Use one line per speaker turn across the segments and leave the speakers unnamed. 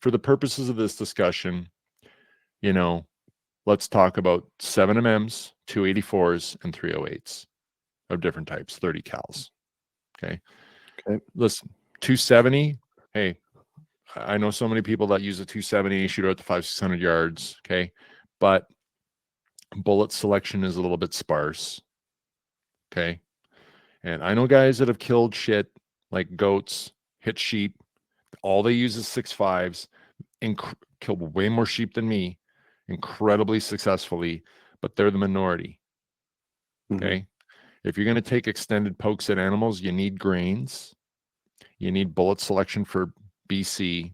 for the purposes of this discussion, you know, let's talk about 7MMs, 284s, and 308s of different types, 30 cals. Okay.
Okay.
Listen, 270. Hey, I know so many people that use a 270, shoot out to 500-600 yards. Okay. But bullet selection is a little bit sparse. Okay. And I know guys that have killed shit like goats, hit sheep. All they use is 6.5s, killed way more sheep than me, incredibly successfully, but they're the minority. Okay. If you're going to take extended pokes at animals, you need grains, you need bullet selection for BC,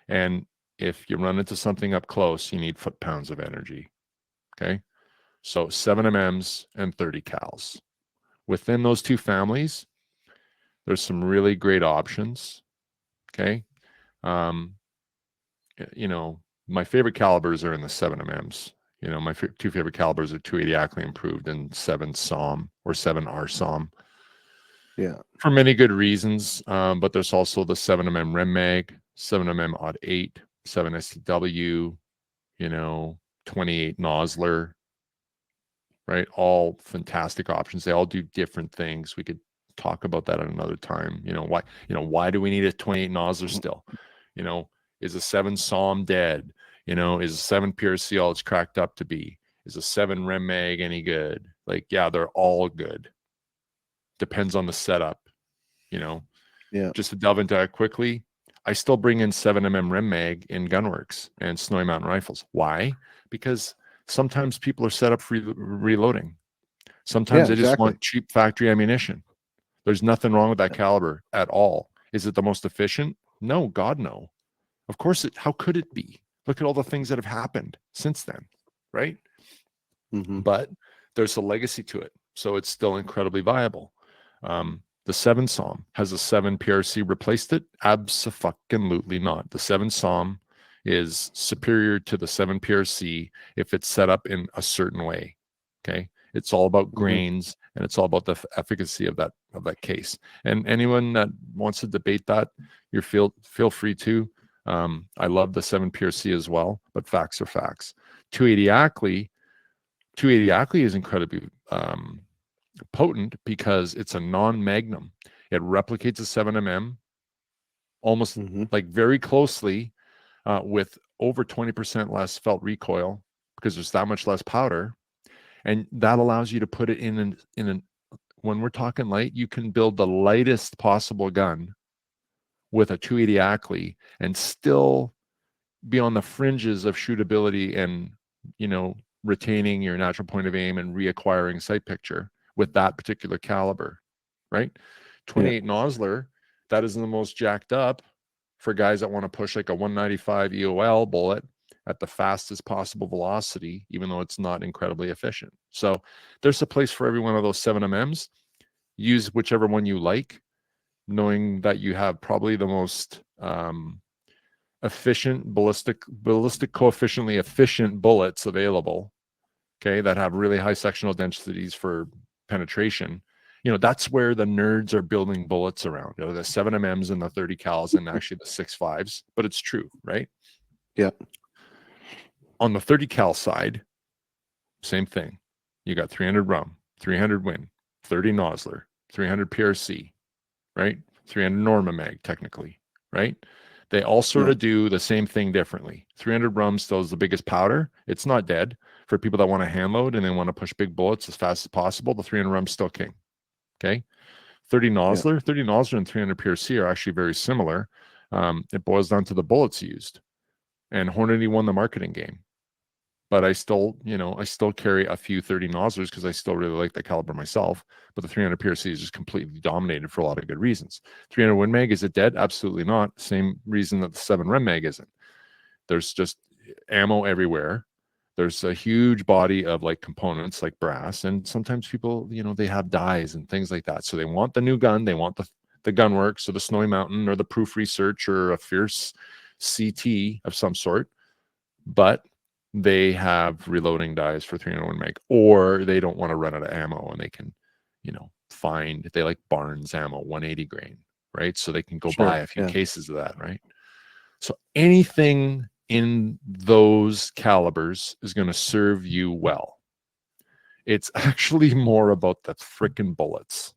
and if you run into something up close, you need foot-pounds of energy. Okay. So 7MMs and 30 cals. Within those two families, there's some really great options. Okay. Um, my favorite calibers are in the 7MMs. My two favorite calibers are 280 Ackley improved and 7 SOM or 7R SOM.
Yeah.
For many good reasons. But there's also the 7MM Rem Mag, 7MM Odd 8, 7 STW, 28 Nosler, right? All fantastic options. They all do different things. We could talk about that at another time. Why do we need a 28 Nosler still? Is a 7 SOM dead? Is a 7 PRC all it's cracked up to be? Is a 7 Rem Mag any good? Like, yeah, they're all good. Depends on the setup,
Yeah.
Just to delve into that quickly, I still bring in 7MM Rem Mag in Gunworks and Snowy Mountain Rifles. Why? Because sometimes people are set up for reloading. Sometimes they just want cheap factory ammunition. There's nothing wrong with that caliber at all. Is it the most efficient? No, God, no. Of course, how could it be? Look at all the things that have happened since then, right? But there's a legacy to it. So it's still incredibly viable. The 7 SOM, has a 7 PRC replaced it? Abso-fucking-lutely not. The 7 SOM is superior to the 7 PRC if it's set up in a certain way. Okay. It's all about grains and it's all about the efficacy of that case. And anyone that wants to debate that, you feel free to. I love the 7 PRC as well, but facts are facts. 280 Ackley is incredibly potent because it's a non-magnum. It replicates a 7MM almost like very closely with over 20% less felt recoil because there's that much less powder. And that allows you to put it in when we're talking light, you can build the lightest possible gun with a 280 Ackley and still be on the fringes of shootability and, retaining your natural point of aim and reacquiring sight picture with that particular caliber, right? 28 Nosler, that is the most jacked up for guys that want to push like a 195 EOL bullet at the fastest possible velocity, even though it's not incredibly efficient. So there's a place for every one of those 7MMs. Use whichever one you like, knowing that you have probably the most efficient ballistic coefficiently efficient bullets available, okay, that have really high sectional densities for penetration. That's where the nerds are building bullets around, the 7MMs and the 30 cals and actually the 6.5s, but it's true, right?
Yeah.
On the 30 cal side, same thing. You got 300 Rum, 300 Win, 30 Nosler, 300 PRC, right? 300 Norma Mag, technically, right? They all sort of do the same thing differently. 300 Rum still is the biggest powder. It's not dead. For people that want to hand load and they want to push big bullets as fast as possible, the 300 Rum's still king. Okay. 30 Nosler and 300 PRC are actually very similar. It boils down to the bullets used. And Hornady won the marketing game. But I still carry a few 30 Noslers because I still really like the caliber myself. But the 300 PRC is just completely dominated for a lot of good reasons. 300 Win Mag, is it dead? Absolutely not. Same reason that the 7 Rem Mag isn't. There's just ammo everywhere. There's a huge body of like components like brass. And sometimes people, they have dies and things like that. So they want the new gun. They want the Gunworks or the Snowy Mountain or the Proof Research or a Fierce CT of some sort. But they have reloading dies for 301 Mag, or they don't want to run out of ammo and they can, find, they like Barnes ammo, 180 grain, right? So they can go buy a few cases of that, right? So anything in those calibers is going to serve you well. It's actually more about the frickin' bullets.